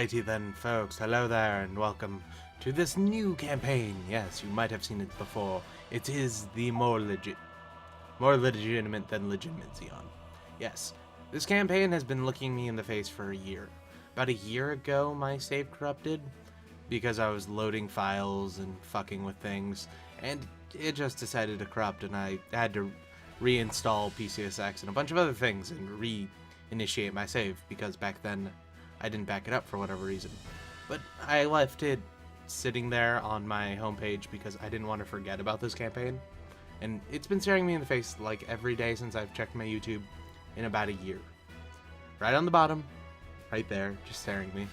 Alrighty then, folks, hello there, and welcome to this new campaign. Yes, you might have seen it before. It is the more legitimate than legitimate Zeon. Yes, this campaign has been looking me in the face for a year. About a year ago, my save corrupted because I was loading files and fucking with things, and it just decided to corrupt, and I had to reinstall PCSX and a bunch of other things and reinitiate my save because back then I didn't back it up for whatever reason. But I left it sitting there on my homepage because I didn't want to forget about this campaign. And it's been staring me in the face like every day since I've checked my YouTube in about a year. Right on the bottom, right there, just staring at me.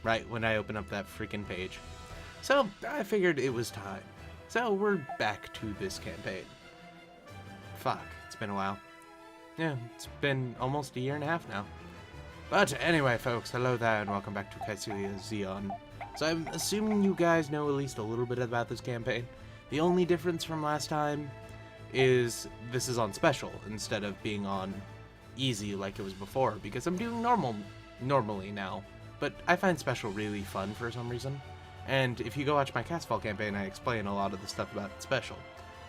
Right when I open up that freaking page. So I figured it was time. So we're back to this campaign. Fuck, it's been a while. Yeah, it's been almost a year and a half now. But anyway, folks, hello there, and welcome back to Kycilia Zeon. So I'm assuming you guys know at least a little bit about this campaign. The only difference from last time is this is on special instead of being on easy like it was before, because I'm doing normally now. But I find special really fun for some reason. And if you go watch my Castfall campaign, I explain a lot of the stuff about special.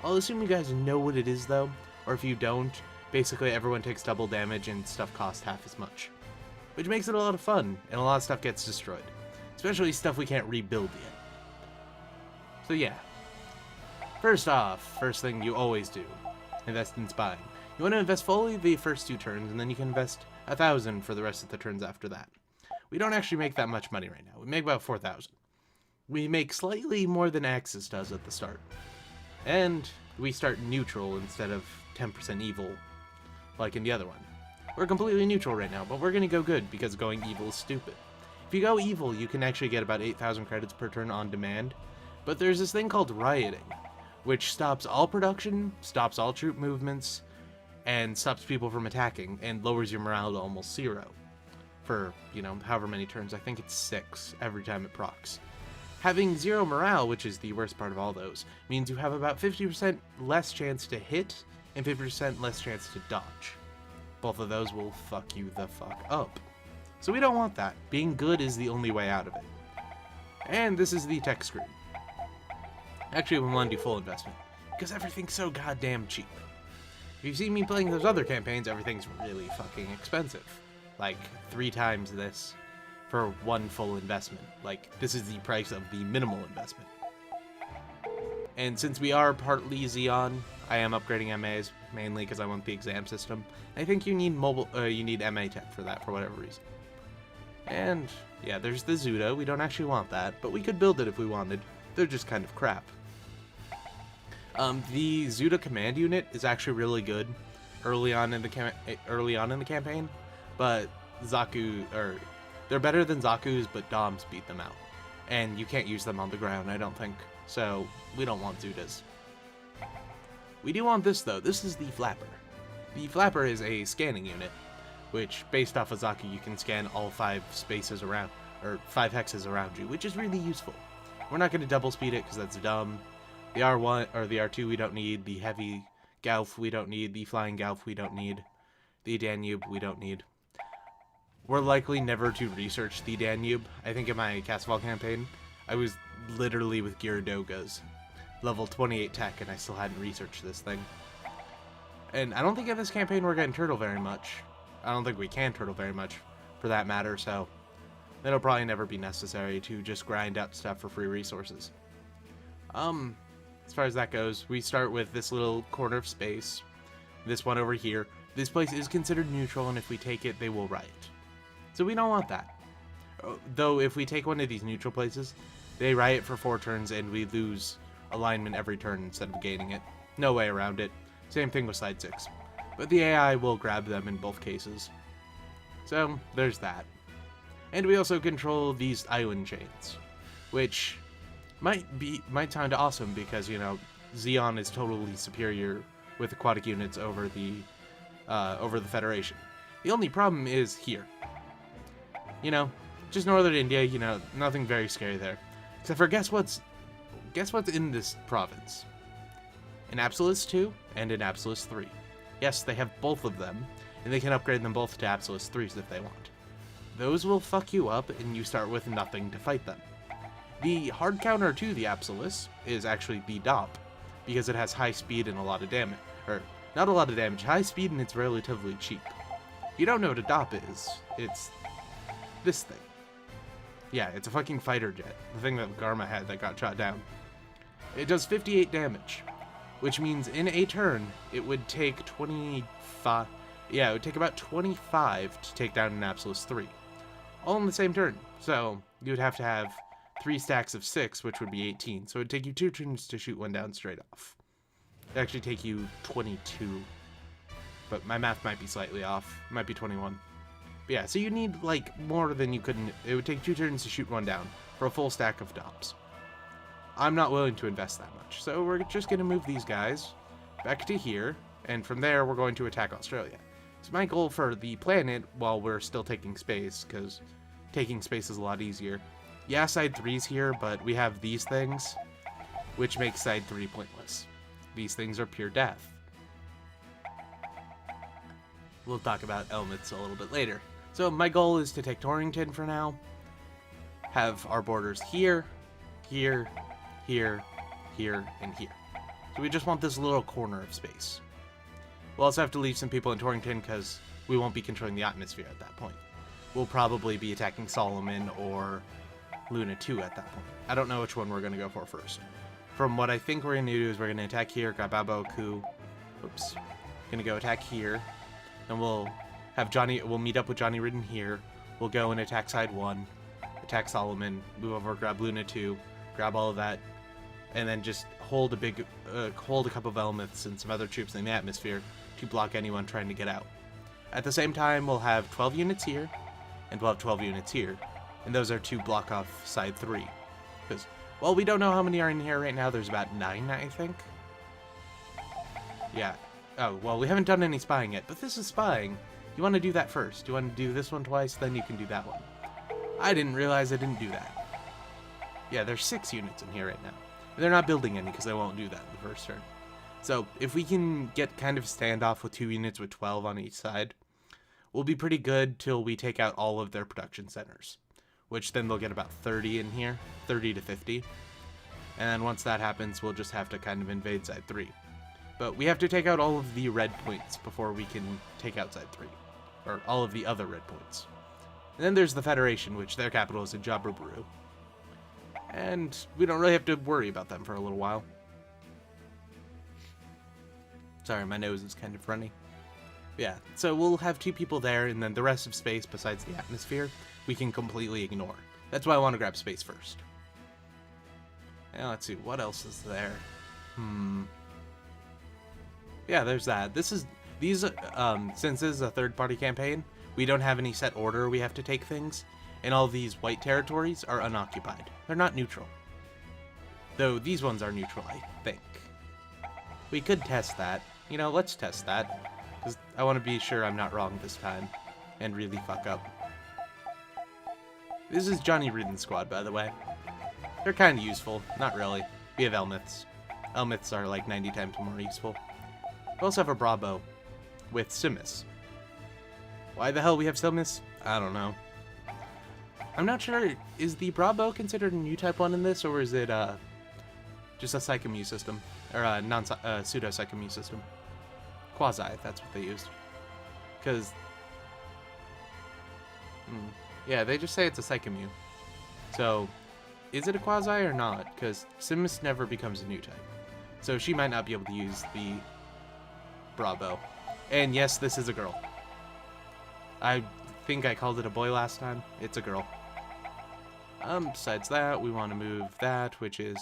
I'll assume you guys know what it is though, or if you don't, basically everyone takes double damage and stuff costs half as much. Which makes it a lot of fun, and a lot of stuff gets destroyed. Especially stuff we can't rebuild yet. So yeah. First off, first thing you always do, invest in spying. You want to invest fully the first 2 turns, and then you can invest 1,000 for the rest of the turns after that. We don't actually make that much money right now. We make about 4,000. We make slightly more than Axis does at the start. And we start neutral instead of 10% evil, like in the other one. We're completely neutral right now, but we're gonna go good because going evil is stupid. If you go evil, you can actually get about 8,000 credits per turn on demand, but there's this thing called rioting, which stops all production, stops all troop movements, and stops people from attacking, and lowers your morale to almost 0. For, you know, however many turns. I think it's 6 every time it procs. Having 0 morale, which is the worst part of all those, means you have about 50% less chance to hit, and 50% less chance to dodge. Both of those will fuck you the fuck up. So we don't want that. Being good is the only way out of it. And this is the tech screen. Actually, we want to do full investment, because everything's so goddamn cheap. If you've seen me playing those other campaigns, everything's really fucking expensive. Like 3 times this for 1 full investment. Like, this is the price of the minimal investment. And since we are partly Zeon, I am upgrading MAs, mainly because I want the exam system. I think you need you need MA tech for that, for whatever reason. And, yeah, there's the Zuda. We don't actually want that, but we could build it if we wanted. They're just kind of crap. The Zuda command unit is actually really good early on in the campaign, but they're better than Zaku's, but Doms beat them out. And you can't use them on the ground, I don't think. So, we don't want Zudas. We do want this, though. This is the Flapper. The Flapper is a scanning unit, which, based off of Zaku, you can scan all 5 spaces around, or 5 hexes around you, which is really useful. We're not going to double speed it, because that's dumb. The R1, or the R2 we don't need, the heavy Gauf we don't need, the flying Gauf we don't need, the Danube we don't need. We're likely never to research the Danube. I think in my Castfall campaign, I was literally with Gyaradogas, level 28 tech, and I still hadn't researched this thing. And I don't think in this campaign we're getting turtle very much. I don't think we can turtle very much, for that matter, so it'll probably never be necessary to just grind out stuff for free resources. As far as that goes, we start with this little corner of space, this one over here. This place is considered neutral, and if we take it, they will riot. So we don't want that. Though if we take one of these neutral places, they riot for 4 turns and we lose alignment every turn instead of gaining it. No way around it. Same thing with side 6. But the AI will grab them in both cases. So there's that. And we also control these island chains, which might sound awesome because, you know, Zeon is totally superior with aquatic units over the Federation. The only problem is here. You know, just northern India, you know, nothing very scary there. Except for guess what's in this province? An Absolus 2 and an Absolus 3. Yes, they have both of them, and they can upgrade them both to Absolus 3s if they want. those will fuck you up and you start with nothing to fight them. The hard counter to the Absolus is actually the Dop, because it has high speed and a lot of damage. Or, not a lot of damage, high speed and it's relatively cheap. If you don't know what a Dop is, it's this thing. Yeah, it's a fucking fighter jet. The thing that Garma had that got shot down. It does 58 damage, which means in a turn, it would take 25... Yeah, it would take about 25 to take down an Absolus 3. All in the same turn. So, you would have to have 3 stacks of 6, which would be 18. So it would take you 2 turns to shoot one down straight off. It would actually take you 22. But my math might be slightly off. It might be 21. But yeah, so you need, like, more than you could... It would take 2 turns to shoot one down for a full stack of Dops. I'm not willing to invest that much. So we're just going to move these guys back to here. And from there, we're going to attack Australia. So my goal for the planet, while we're still taking space, because taking space is a lot easier. Yeah, side 3's here, but we have these things, which makes side 3 pointless. These things are pure death. We'll talk about elements a little bit later. So my goal is to take Torrington for now, have our borders here, here, here, here, and here. So we just want this little corner of space. We'll also have to leave some people in Torrington because we won't be controlling the atmosphere at that point. We'll probably be attacking Solomon or Luna 2 at that point. I don't know which one we're going to go for first. From what I think we're going to do is we're going to attack here, grab Aboku. Oops. Going to go attack here. Then we'll have we'll meet up with Johnny Ridden here. We'll go and attack side 1, attack Solomon, move over, grab Luna 2, grab all of that, and then just hold a couple of elements and some other troops in the atmosphere to block anyone trying to get out. At the same time, we'll have 12 units here, and we'll have 12 units here, and those are to block off side 3. Because, well, we don't know how many are in here right now. There's about 9, I think. Yeah. Oh, well, we haven't done any spying yet, but this is spying. You want to do that first. You want to do this one twice, then you can do that one. I didn't realize I didn't do that. Yeah, there's 6 units in here right now. They're not building any because they won't do that in the first turn. So, if we can get kind of standoff with 2 units with 12 on each side, we'll be pretty good till we take out all of their production centers. Which then they'll get about 30 in here, 30 to 50. And then once that happens, we'll just have to kind of invade side 3. But we have to take out all of the red points before we can take out side 3. Or all of the other red points. And then there's the Federation, which their capital is in Jabraburu. And we don't really have to worry about them for a little while. Sorry, my nose is kind of runny. Yeah, so we'll have 2 people there, and then the rest of space, besides the atmosphere, we can completely ignore. That's why I want to grab space first. Now, let's see, what else is there? Yeah, there's that. Since this is a third-party campaign, we don't have any set order we have to take things, and all these white territories are unoccupied. They're not neutral. Though these ones are neutral, I think. We could test that. You know, let's test that. Because I want to be sure I'm not wrong this time. And really fuck up. This is Johnny Ridden's squad, by the way. They're kind of useful. Not really. We have Elmiths. Elmiths are like 90 times more useful. We also have a Bravo. With Simus. Why the hell we have Simus? I don't know. I'm not sure. Is the Bravo considered a new type 1 in this? Or is it just a Psychomu system? Or a pseudo-Psychomu system? Quasi, that's what they used. Because... yeah, they just say it's a Psychomu. So, is it a Quasi or not? Because Simus never becomes a new type. So she might not be able to use the Bravo. And yes, this is a girl. I think I called it a boy last time. It's a girl. Besides that, we want to move that, which is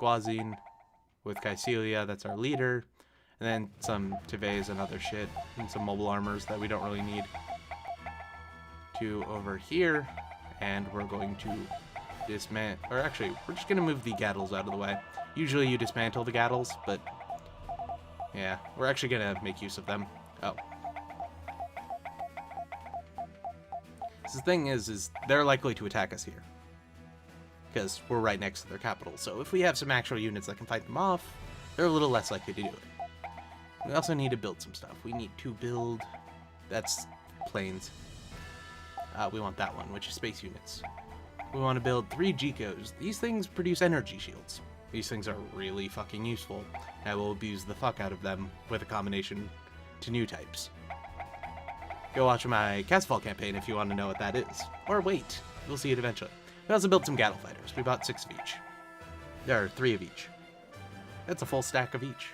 Guazin with Kycilia, that's our leader. And then some Teves and other shit, and some mobile armors that we don't really need. To over here, and we're going to dismantle, or actually, we're just going to move the Gattles out of the way. Usually you dismantle the Gattles, but yeah, we're actually going to make use of them. Oh. So the thing is they're likely to attack us here. Because we're right next to their capital. So if we have some actual units that can fight them off, they're a little less likely to do it. We also need to build some stuff. We need to build... That's planes. We want that one, which is space units. We want to build 3 Gicos. These things produce energy shields. These things are really fucking useful. I will abuse the fuck out of them with a combination to new types. Go watch my Castfall campaign if you want to know what that is. Or wait, you'll see it eventually. We also built some Gattle Fighters. We bought 6 of each. There are 3 of each. That's a full stack of each.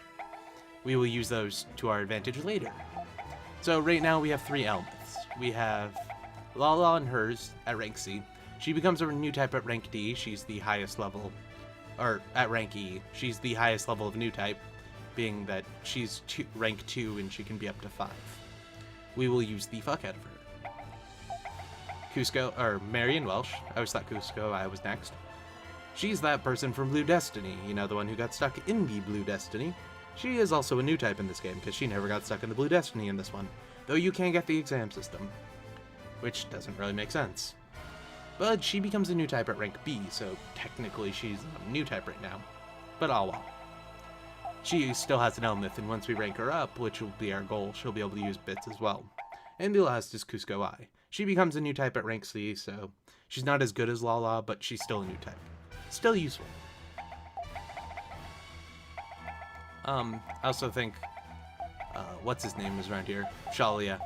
We will use those to our advantage later. So right now we have 3 Elmeths. We have Lala and hers at rank C. She becomes a new type at rank D. She's the highest level, or at rank E. She's the highest level of new type, being that she's rank 2 and she can be up to 5. We will use the fuck out of her. Cusco, or Marion Welsh. I always thought Cusco I was next. She's that person from Blue Destiny, you know, the one who got stuck in the Blue Destiny. She is also a new type in this game, because she never got stuck in the Blue Destiny in this one, though you can get the exam system, which doesn't really make sense. But she becomes a new type at rank B, so technically she's a new type right now, but all well. She still has an Elmeth, and once we rank her up, which will be our goal, she'll be able to use bits as well. And the last is Cusco I. She becomes a new type at rank C, so she's not as good as Lala, but she's still a new type. Still useful. I also think, what's his name was around here? Kycilia.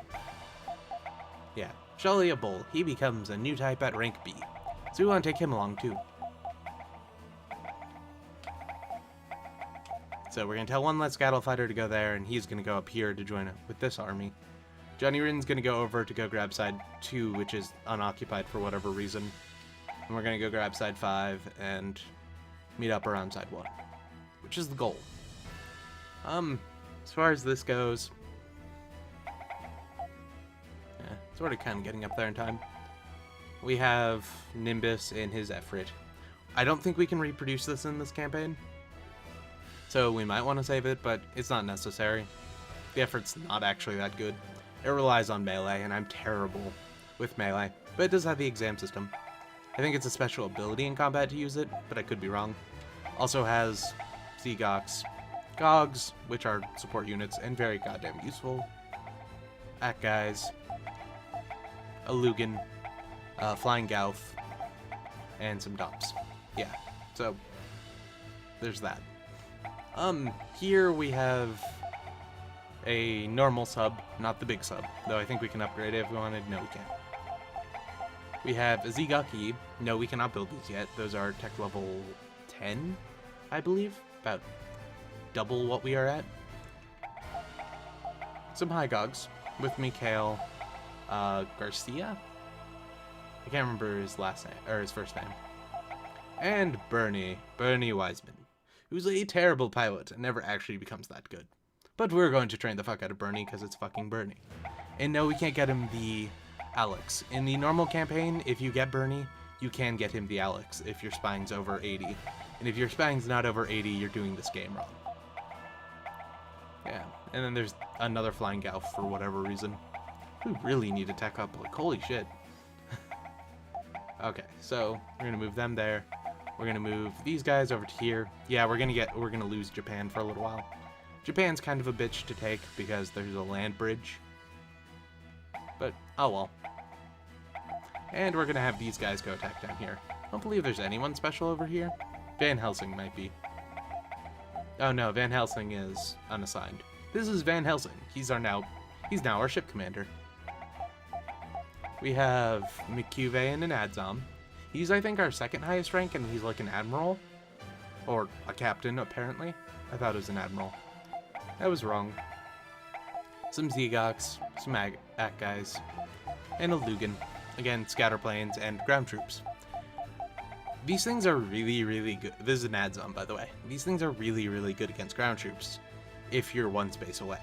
Yeah, Kycilia Bull. He becomes a new type at rank B. So we want to take him along too. So we're going to tell one less Gattle Fighter to go there, and he's going to go up here to join up with this army. Johnny Rin's going to go over to go grab side 2, which is unoccupied for whatever reason. And we're going to go grab side 5 and meet up around side 1, which is the goal. As far as this goes, yeah, sort of kind of getting up there in time. We have Nimbus and his Efrit. I don't think we can reproduce this in this campaign, so we might want to save it, but it's not necessary. The Efrit's not actually that good. It relies on melee, and I'm terrible with melee, but it does have the exam system. I think it's a special ability in combat to use it, but I could be wrong. Also has Zegox, Gogs, which are support units and very goddamn useful. At guys, a Lugan, Flying Gauth, and some Dops. Yeah, so there's that. Here we have a normal sub, not the big sub, though I think we can upgrade it if we wanted. No, we can't. We have a Zegaki. No, we cannot build these yet. Those are tech level 10, I believe. About double what we are at. Some High Gogs with Mikhail Garcia. I can't remember his last name, or his first name. And Bernie Wiseman, who's a terrible pilot and never actually becomes that good. But we're going to train the fuck out of Bernie because it's fucking Bernie. And no, we can't get him the Alex. In the normal campaign, if you get Bernie, you can get him the Alex if your spying's over 80. And if your spying's not over 80, you're doing this game wrong. Yeah, and then there's another Flying Gauth for whatever reason. We really need to tech up, like, holy shit. Okay, so we're gonna move them there. We're gonna move these guys over to here. Yeah, we're gonna lose Japan for a little while. Japan's kind of a bitch to take because there's a land bridge. But, oh well. And we're gonna have these guys go attack down here. I don't believe there's anyone special over here. Van Helsing might be. Oh no, Van Helsing is unassigned. This is Van Helsing. He's now our ship commander. We have McCuve and an Adzom. He's, I think, our second highest rank, and he's like an admiral. Or a captain, apparently. I thought it was an admiral. I was wrong. Some Zegox, some Ak guys, and a Lugan. Again, scatter planes and ground troops. These things are really, really good. This is an Adzom, by the way. These things are really, really good against ground troops if you're one space away.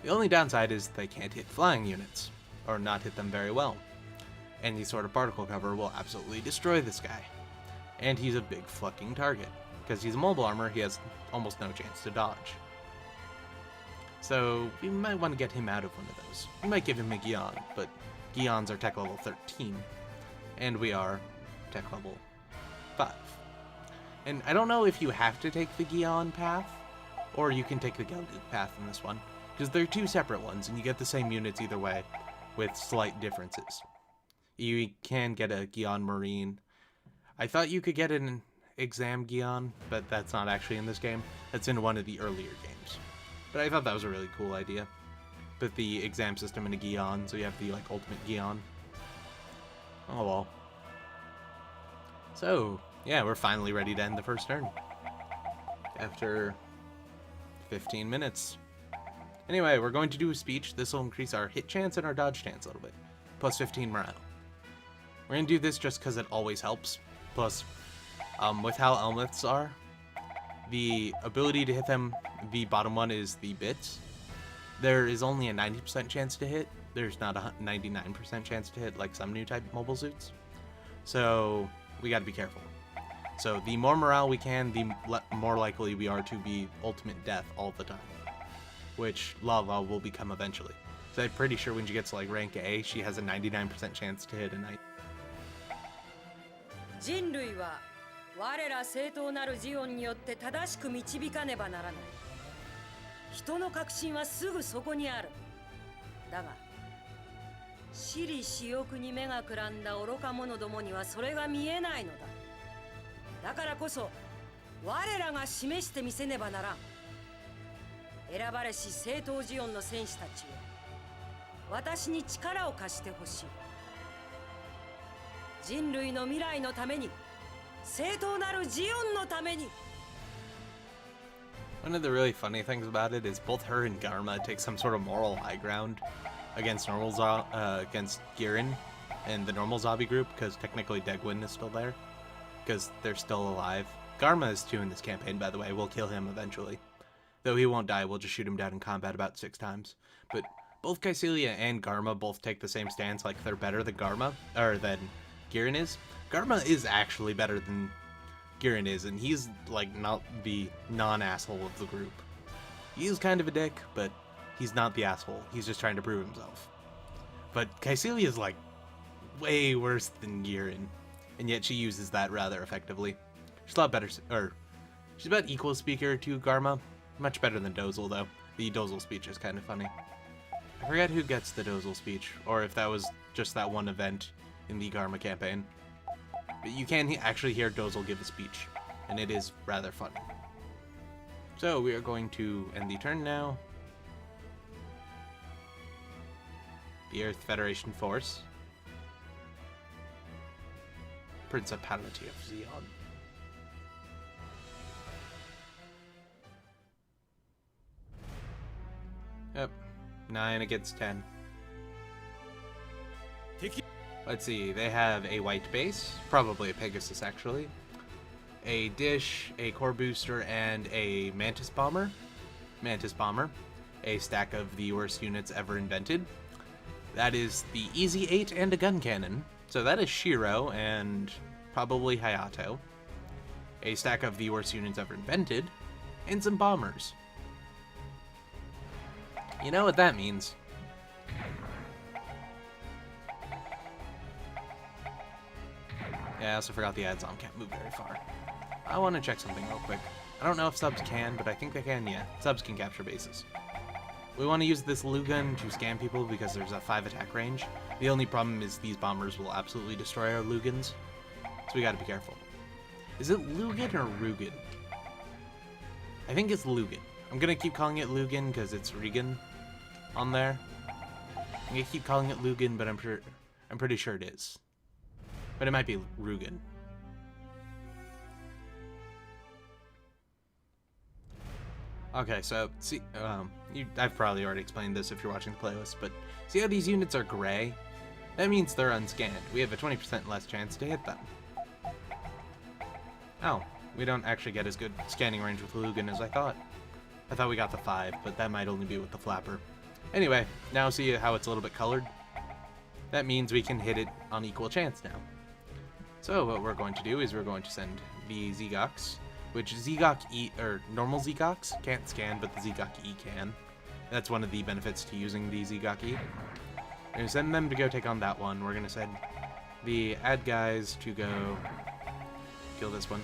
The only downside is they can't hit flying units, or not hit them very well. Any sort of particle cover will absolutely destroy this guy. And he's a big fucking target. Because he's a mobile armor, he has almost no chance to dodge. So we might want to get him out of one of those. We might give him a Gion, but Gions are tech level 13. And we are tech level 5. And I don't know if you have to take the Gion path, or you can take the Gelgoog path in this one. Because they're two separate ones, and you get the same units either way, with slight differences. You can get a Gion Marine. I thought you could get an Exam Gion, but that's not actually in this game. That's in one of the earlier games. But I thought that was a really cool idea. Put the exam system in a Gion, so you have the like ultimate Gion. Oh well. So, yeah, we're finally ready to end the first turn. After 15 minutes. Anyway, we're going to do a speech. This will increase our hit chance and our dodge chance a little bit. Plus 15 morale. We're going to do this just because it always helps. Plus, with how Elmeths are, the ability to hit them, the bottom one is the bits. There is only a 90% chance to hit. There's not a 99% chance to hit like some new type mobile suits. So we got to be careful. So the more morale we can, the more likely we are to be ultimate death all the time. Which Lala will become eventually. So I'm pretty sure when she gets to like rank A, she has a 99% chance to hit a knight. 人類は我ら正当なるジオンによって正しく導かねばならない。人の確信はすぐそこにある。だが、私利私欲に目がくらんだ愚か者どもにはそれが見えないのだ。だからこそ我らが示してみせねばならん。選ばれし正当ジオンの戦士たちよ、私に力を貸してほしい。人類の未来のために、正当なるジオンのために。One of the really funny things about it is both her and Garma take some sort of moral high ground against against Girin and the normal zombie group, because technically Degwin is still there, because they're still alive. Garma is too in this campaign, by the way. We'll kill him eventually. Though he won't die, we'll just shoot him down in combat about 6 times. But both Kycilia and Garma both take the same stance, like they're better than than Girin is. Garma is actually better than Girin is, and he's like not the non-asshole of the group. He is kind of a dick, but he's not the asshole. He's just trying to prove himself. But Kycilia is like way worse than Girin, and yet she uses that rather effectively. She's a lot better, or she's about equal speaker to Garma. Much better than Dozel, though. The Dozel speech is kind of funny. I forget who gets the Dozel speech, or if that was just that one event in the Garma campaign. But you can actually hear Dozel give a speech, and it is rather funny. So we are going to end the turn now. The Earth Federation Force. Principality of Zeon. Yep, 9 against 10. Let's see, they have a white base, probably a Pegasus actually, a dish, a core booster, and a Mantis Bomber, a stack of the worst units ever invented. That is the Easy 8 and a gun cannon, so that is Shiro and probably Hayato. A stack of the worst units ever invented, and some bombers. You know what that means. Yeah, I also forgot the ads on can't move very far. I want to check something real quick. I don't know if subs can, but I think they can, yeah. Subs can capture bases. We want to use this Lugan to scam people because there's a 5 attack range. The only problem is these bombers will absolutely destroy our Lugans, so we gotta be careful. Is it Lugan or Rugan? I think it's Lugan. I'm gonna keep calling it Lugan because it's Regan on there. I'm gonna keep calling it Lugan, but I'm pretty sure it is. But it might be Rugan. Okay, so see, I've probably already explained this if you're watching the playlist, but see how these units are gray? That means they're unscanned. We have a 20% less chance to hit them. Oh, we don't actually get as good scanning range with Lugan as I thought. I thought we got the 5, but that might only be with the flapper. Anyway, now see how it's a little bit colored? That means we can hit it on equal chance now. So what we're going to do is we're going to send the Zegox, which Zegok E, or normal Zegox can't scan, but the Zegok E can. That's one of the benefits to using the Zegok E. We're going to send them to go take on that one. We're going to send the ad guys to go kill this one.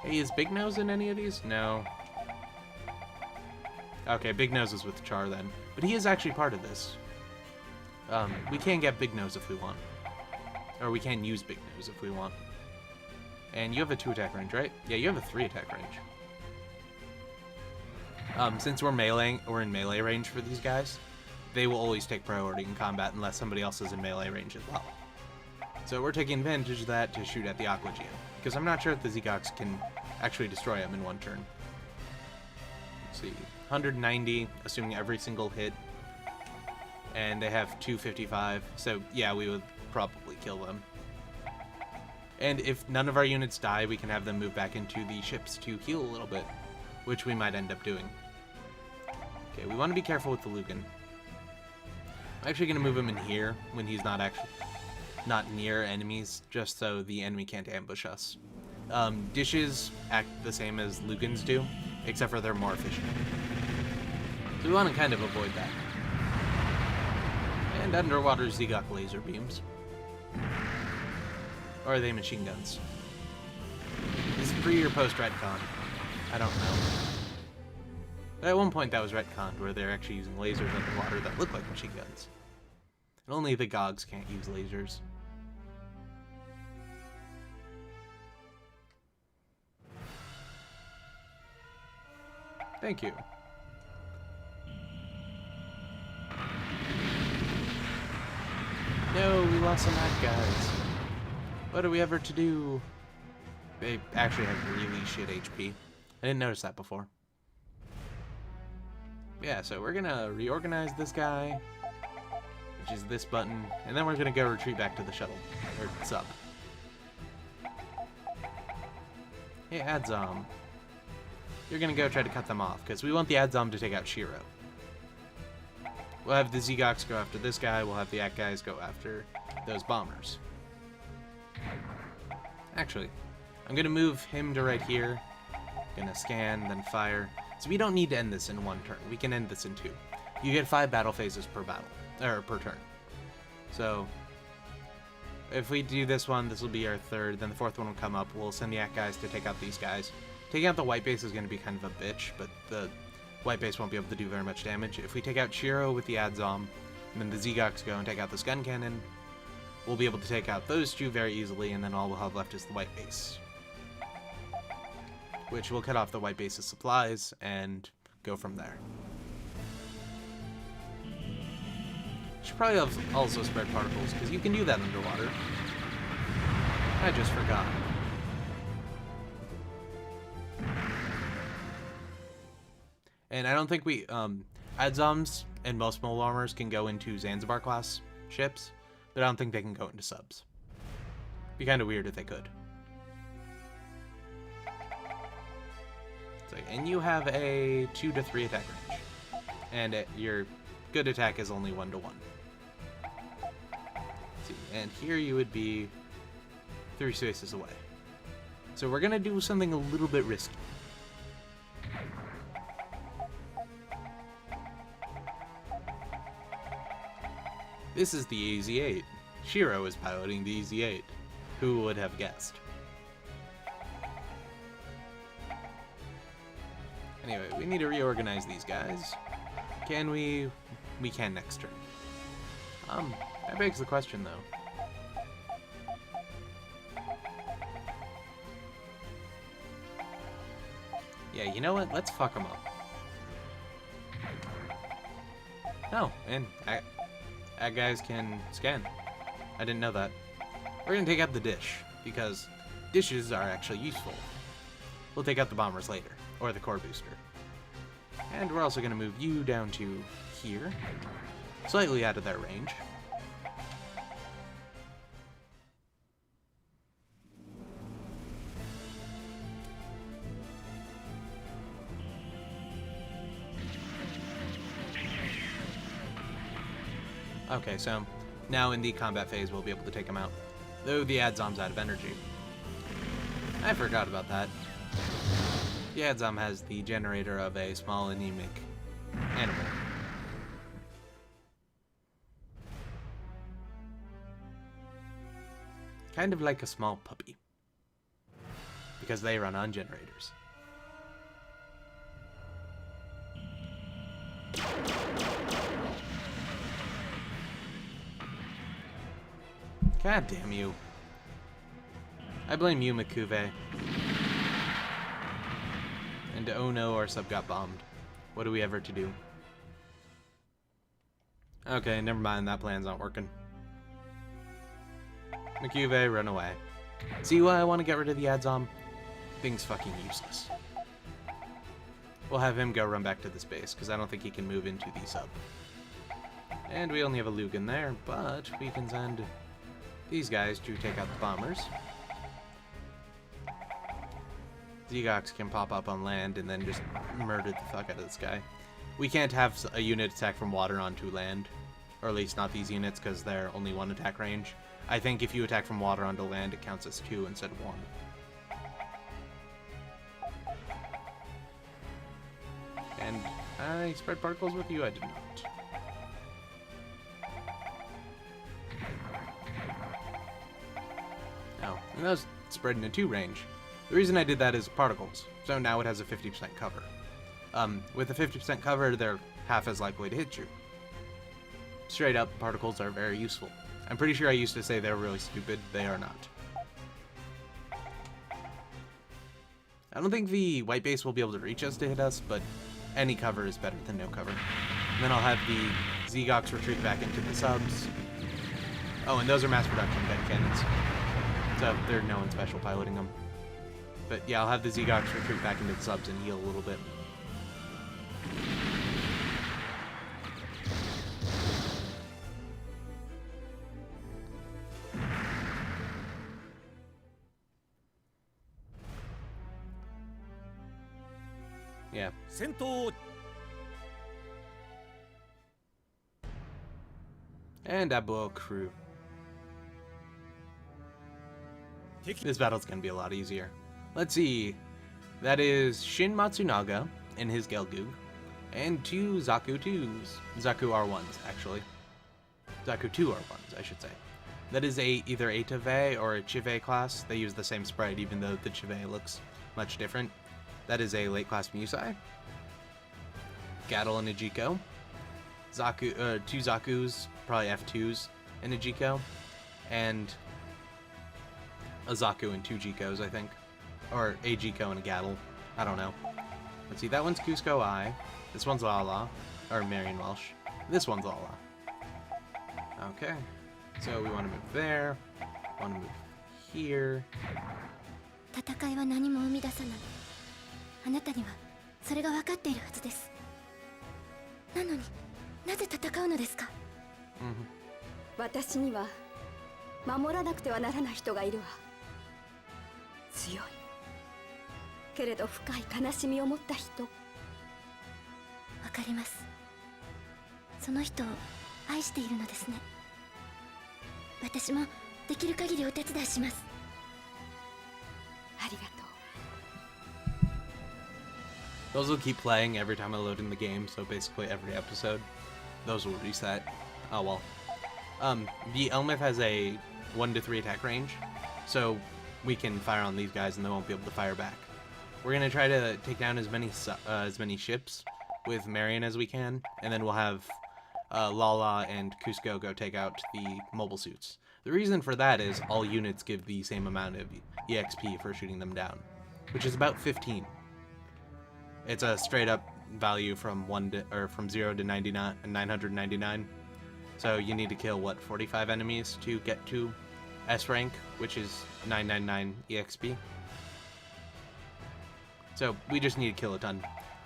Hey, is Big Nose in any of these? No. Okay, Big Nose is with Char then. But he is actually part of this. We can get Big Nose if we want. Or we can use Big Nose if we want. And you have a 2 attack range, right? Yeah, you have a 3 attack range. Since we're in melee range for these guys, they will always take priority in combat unless somebody else is in melee range as well. So we're taking advantage of that to shoot at the Aqua Geon, because I'm not sure if the Zegox can actually destroy him in one turn. Let's see, 190, assuming every single hit, and they have 255, so yeah, we would probably kill them. And if none of our units die, we can have them move back into the ships to heal a little bit, which we might end up doing. Okay, we want to be careful with the Lucan. I'm actually going to move him in here when he's not near enemies, just so the enemy can't ambush us. Dishes act the same as Lucans do, except for they're more efficient. So we want to kind of avoid that. And underwater Zegox laser beams. Or are they machine guns? Is it pre or post retcon? I don't know. But at one point that was retconned, where they're actually using lasers underwater that look like machine guns. And only the Gogs can't use lasers. Thank you. No, we lost some ad guys. What are we ever to do? They actually have really shit HP. I didn't notice that before. Yeah, so we're gonna reorganize this guy, which is this button, and then we're gonna go retreat back to the shuttle, or sub. Hey, Adzom. You're gonna go try to cut them off, because we want the Adzom to take out Shiro. We'll have the Zegox go after this guy, we'll have the Ak guys go after those bombers. Actually, I'm gonna move him to right here, gonna scan, then fire. So we don't need to end this in one turn. We can end this in 2. You get 5 battle phases per turn. So if we do this one, this will be our 3rd. Then the 4th one will come up. We'll send the Ak guys to take out these guys. Taking out the white base is going to be kind of a bitch, but the white base won't be able to do very much damage. If we take out Shiro with the Adzom, and then the Zegox go and take out this gun cannon, we'll be able to take out those 2 very easily, and then all we'll have left is the white base, which will cut off the white base's supplies and go from there. Should probably have also spread particles, because you can do that underwater. I just forgot. And I don't think we, Adzoms and most mole armors can go into Zanzibar class ships, but I don't think they can go into subs. Be kind of weird if they could. And you have a 2 to 3 attack range, and your good attack is only 1 to 1. See, and here you would be 3 spaces away. So we're gonna do something a little bit risky. This is the EZ-8. Shiro is piloting the EZ-8. Who would have guessed? Anyway, we need to reorganize these guys. Can we? We can next turn. That begs the question, though. Yeah, you know what? Let's fuck them up. Oh, and Ag guys can scan. I didn't know that. We're gonna take out the dish, because dishes are actually useful. We'll take out the bombers later, or the core booster. And we're also gonna move you down to here, slightly out of their range. Okay, so now in the combat phase, we'll be able to take them out. Though the Adzom's out of energy. I forgot about that. The Adzom has the generator of a small anemic animal. Kind of like a small puppy. Because they run on generators. God damn you. I blame you, Mikuve. And oh no, our sub got bombed. What are we ever to do? Okay, never mind, that plan's not working. Mikuve, run away. See why I want to get rid of the Adzom? Thing's fucking useless. We'll have him go run back to this base, because I don't think he can move into the sub. And we only have a Lugan there, but we can send these guys to take out the bombers. Zegox can pop up on land and then just murder the fuck out of this guy. We can't have a unit attack from water onto land. Or at least not these units, because they're only 1 attack range. I think if you attack from water onto land, it counts as 2 instead of 1. And I spread particles with you? I did not. Oh, and that was spread into 2 range. The reason I did that is particles, so now it has a 50% cover. With a 50% cover, they're half as likely to hit you. Straight up, particles are very useful. I'm pretty sure I used to say they're really stupid. They are not. I don't think the white base will be able to reach us to hit us, but any cover is better than no cover. And then I'll have the Zegox retreat back into the subs. Oh, and those are mass production gun cannons. So there's no one special piloting them. But yeah, I'll have the Zegox retreat back into the subs and heal a little bit. Yeah. And Abo crew. This battle's gonna be a lot easier. Let's see. That is Shin Matsunaga and his Gelgug. And 2 Zaku 2s. Zaku R1s, actually. Zaku 2 R1s, I should say. That is either a Tave or a Chive class. They use the same sprite, even though the Chive looks much different. That is a late class Musai. Gattle and Ajiko. Zaku, 2 Zakus, probably F2s in Ajiko. And a Zaku and 2 Jikos, I think. Or a Jiko and a Gattle. I don't know. Let's see, that one's Cusco I. This one's Lala. Or Marion Welsh. This one's Lala. Okay. So we want to move there. Want to move here. 戦いは何も生み出さない。あなたにはそれが分かっているはずです。なのになぜ戦うのですか？私には守らなくてはならない人がいるわ。強いけれど深い悲しみを持った人。わかります。その人を愛しているのですね。私もできる限りお手伝いします。ありがとう。 Those will keep playing every time I load in the game, so basically every episode. Those will reset. Oh well. The Elmith has a 1 to 3 attack range, so we can fire on these guys and they won't be able to fire back. We're gonna try to take down as many ships with Marion as we can, and then we'll have Lala and Cusco go take out the mobile suits. The reason for that is all units give the same amount of EXP for shooting them down, which is about 15. It's a straight up value from 0 to 999. So you need to kill what, 45 enemies to get to S rank, which is 999 EXP. So we just need to kill a ton.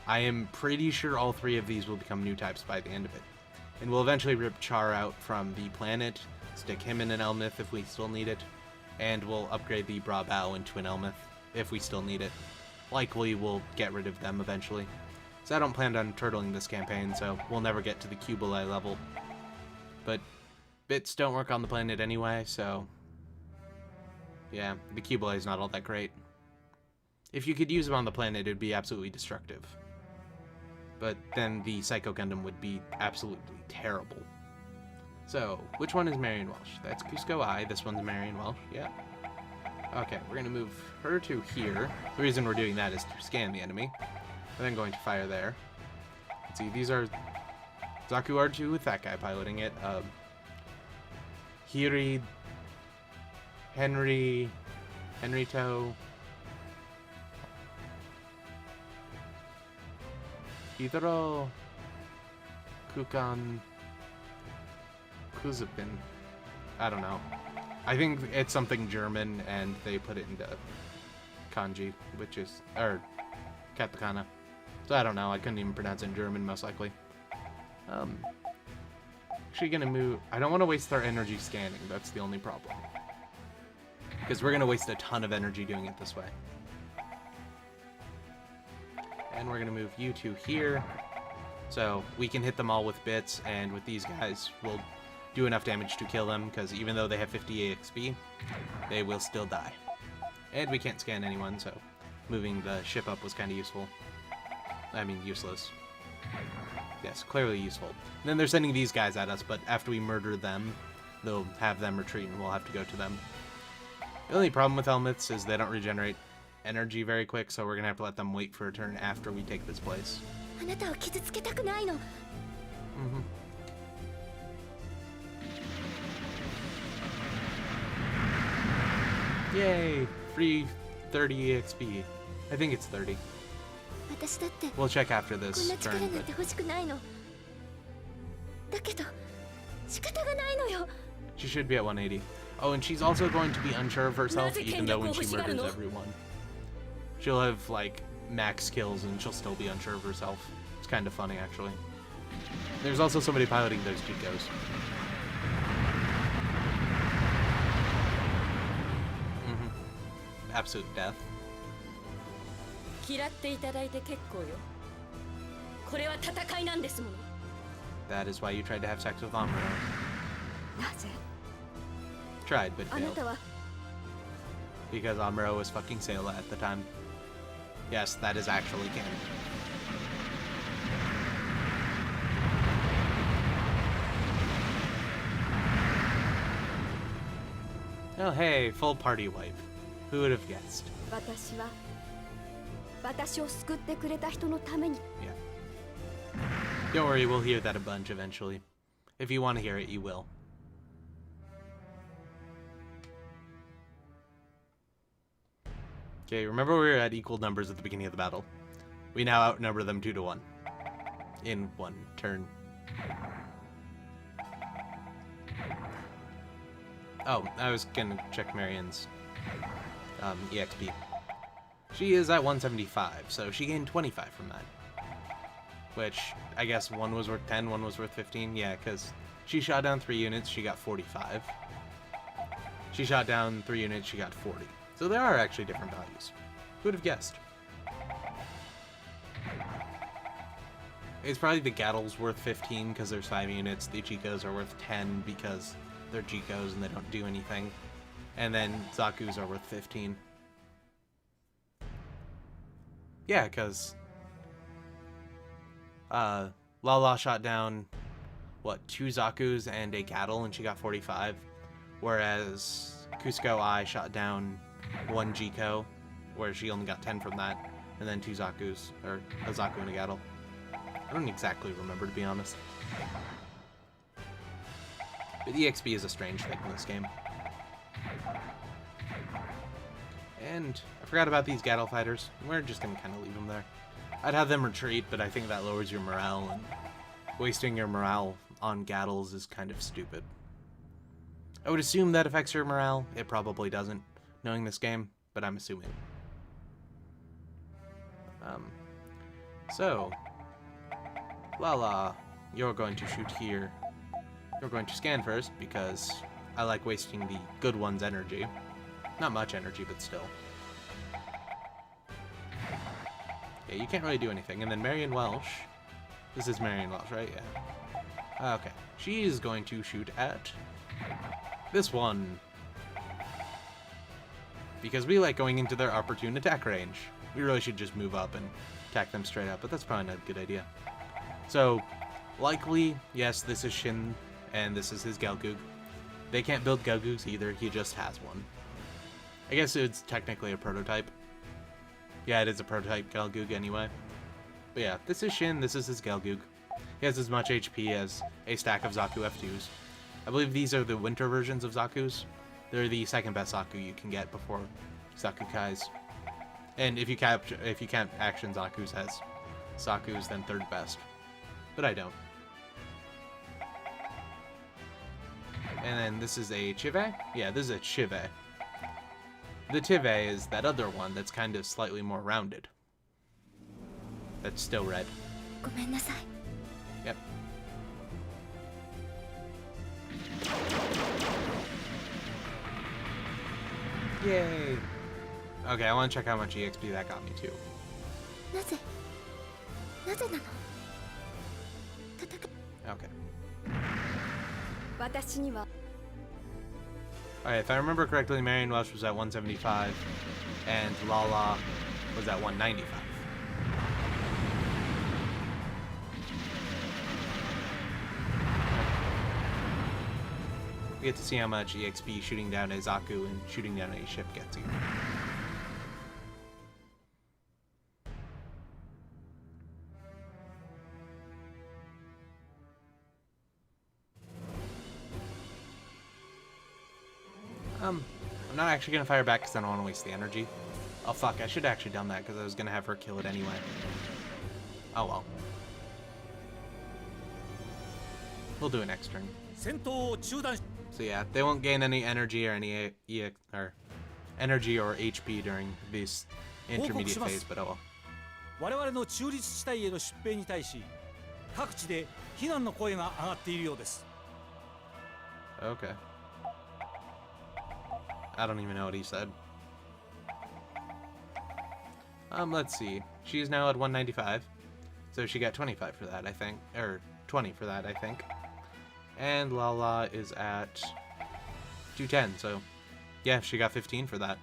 I am pretty sure all 3 of these will become new types by the end of it. And we'll eventually rip Char out from the planet, stick him in an Elmith if we still need it, and we'll upgrade the Brabao into an Elmith if we still need it. Likely we'll get rid of them eventually. So I don't plan on turtling this campaign, so we'll never get to the Cubile level. But bits don't work on the planet anyway, so yeah, the Cubile is not all that great. If you could use them on the planet, it would be absolutely destructive. But then the Psycho Gundam would be absolutely terrible. So, which one is Marion Welsh? That's Cusco I, this one's Marion Welsh, yeah. Okay, we're gonna move her to here. The reason we're doing that is to scan the enemy. And then going to fire there. Let's see, these are Zaku R2 with that guy piloting it. Hiri Henrito, Hidro, Kukan, Kuzupin. I don't know. I think it's something German, and they put it into kanji, which is, or katakana. So I don't know. I couldn't even pronounce it in German, most likely. Actually gonna move. I don't want to waste our energy scanning. That's the only problem. Because we're gonna waste a ton of energy doing it this way. And we're gonna move you two here. So we can hit them all with bits, and with these guys, we'll do enough damage to kill them, because even though they have 50 AXP, they will still die. And we can't scan anyone, so moving the ship up was kind of useful. I mean, useless. Yes, clearly useful. And then they're sending these guys at us, but after we murder them, they'll have them retreat, and we'll have to go to them. The only problem with helmets is they don't regenerate energy very quick, so we're gonna have to let them wait for a turn after we take this place. あなたを傷つけたくないの。Yay! Free 30 EXP. I think it's 30. 私だって We'll check after こん this な力 turn, なんて but 欲しくないの。だけど仕方がないのよ。 she should be at 180. Oh, and she's also going to be unsure of herself, even though when she murders everyone. She'll have, like, max kills, and she'll still be unsure of herself. It's kind of funny, actually. There's also somebody piloting those Chicos. Absolute death. 嫌っていただいて結構よ。これは戦いなんですもの。 That is why you tried to have sex with Amuro. なぜ Tried, but あな failed. たは Because Amuro was fucking Sayla at the time. Yes, that is actually canon. Oh hey, full party wipe. Who would have guessed? 私は私を救ってくれた人のために Yeah. Don't worry, we'll hear that a bunch eventually. If you want to hear it, you will. Okay, remember we were at equal numbers at the beginning of the battle. We now outnumber them 2 to 1. In one turn. Oh, I was gonna check Marion's EXP. She is at 175, so she gained 25 from that. Which, I guess one was worth 10, one was worth 15. Yeah, because she shot down 3 units, she got 45. She shot down 3 units, she got 40. So there are actually different values. Who would have guessed? It's probably the Gattle's worth 15 because there's 5 units. The Chicos are worth 10 because they're Chicos and they don't do anything. And then Zaku's are worth 15. Yeah, because Lala shot down, what, 2 Zaku's and a Gattle, and she got 45. Whereas Cusco I shot down 1 Jiko, where she only got 10 from that, and then 2 Zaku's, or a Zaku and a Gattle. I don't exactly remember, to be honest. But EXP is a strange thing in this game. And I forgot about these Gattle fighters. We're just gonna kind of leave them there. I'd have them retreat, but I think that lowers your morale, and wasting your morale on Gattles is kind of stupid. I would assume that affects your morale. It probably doesn't, knowing this game, but I'm assuming. So, Lala, you're going to shoot here. You're going to scan first, because I like wasting the good one's energy. Not much energy, but still. Yeah, you can't really do anything. And then Marion Welsh. This is Marion Welsh, right? Yeah. Okay. She's going to shoot at this one. Because we like going into their opportune attack range. We really should just move up and attack them straight up, but that's probably not a good idea. So, likely, yes, this is Shin, and this is his Gelgoog. They can't build Gelgoogs either, he just has one. I guess it's technically a prototype. Yeah, it is a prototype Gelgoog anyway. But yeah, this is Shin, this is his Gelgoog. He has as much HP as a stack of Zaku F2s. I believe these are the winter versions of Zaku's. They're the second best Zaku you can get before Zakukai's. And if you count action Zaku's as Zaku's, then third best. But I don't. And then this is a Chive? Yeah, this is a Chive. The Tive is that other one that's kind of slightly more rounded. That's still red. ごめんなさい。 Yep. Yay! Okay, I want to check how much EXP that got me too. なぜなの？戦 Okay. 私には Alright, if I remember correctly, Marion Welsh was at 175, and Lala was at 195. We get to see how much EXP shooting down a Zaku and shooting down a ship gets you. I'm not actually going to fire back because I don't want to waste the energy. Oh fuck, I should have actually done that because I was going to have her kill it anyway. Oh well. We'll do it next turn. So yeah, they won't gain any energy or any energy or HP during this intermediate phase, but oh well. 我々の中立地帯への出兵に対し、各地で非難の声が上がっているようです。 Okay. I don't even know what he said. Let's see. She's now at 195. So she got 25 for that, I think. Or 20 for that, I think. And Lala is at 210, so yeah, she got 15 for that.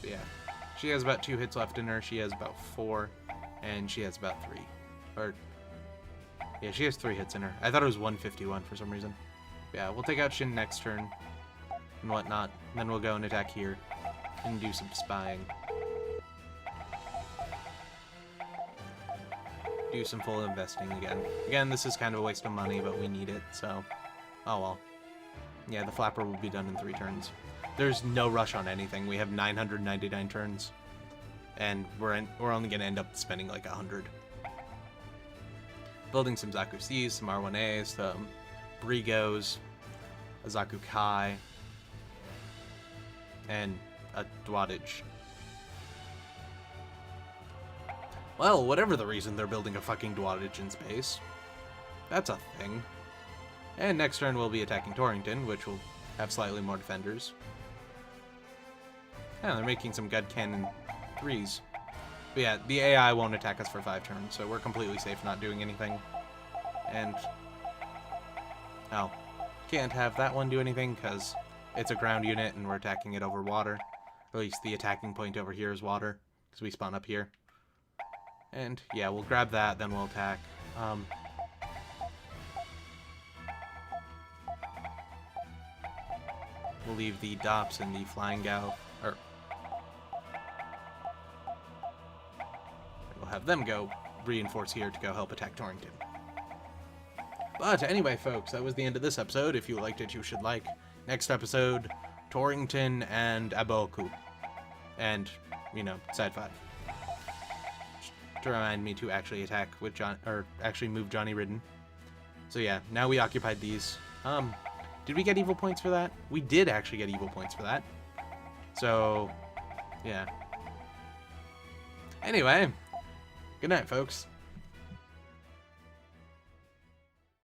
Yeah. She has about 2 hits left in her. She has about 4. And she has about 3. Or, yeah, she has 3 hits in her. I thought it was 151 for some reason. Yeah, we'll take out Shin next turn and whatnot. Then we'll go and attack here and do some spying. Do some full investing again. Again, this is kind of a waste of money, but we need it, so oh well. Yeah, the flapper will be done in 3 turns. There's no rush on anything. We have 999 turns, and we're only going to end up spending like 100. Building some Zaku C's, some R1As, some Brigos, a Zaku Kai, and a Dwadage. Well, whatever the reason, they're building a fucking Dwadage in space. That's a thing. And next turn we'll be attacking Torrington, which will have slightly more defenders. Yeah, they're making some Gud Cannon 3s. But yeah, the AI won't attack us for 5 turns, so we're completely safe not doing anything. And oh, can't have that one do anything because it's a ground unit and we're attacking it over water. Or at least the attacking point over here is water, because we spawn up here. And yeah, we'll grab that, then we'll attack. We'll leave the Dops and the Flying Gao, or we'll have them go reinforce here to go help attack Torrington. But anyway, folks, that was the end of this episode. If you liked it, you should like. Next episode, Torrington and Aboku. And, you know, side 5. To remind me to actually attack with John, or actually move Johnny Ridden. So yeah, now we occupied these. Did we get evil points for that? We did actually get evil points for that. So, yeah. Anyway, good night, folks.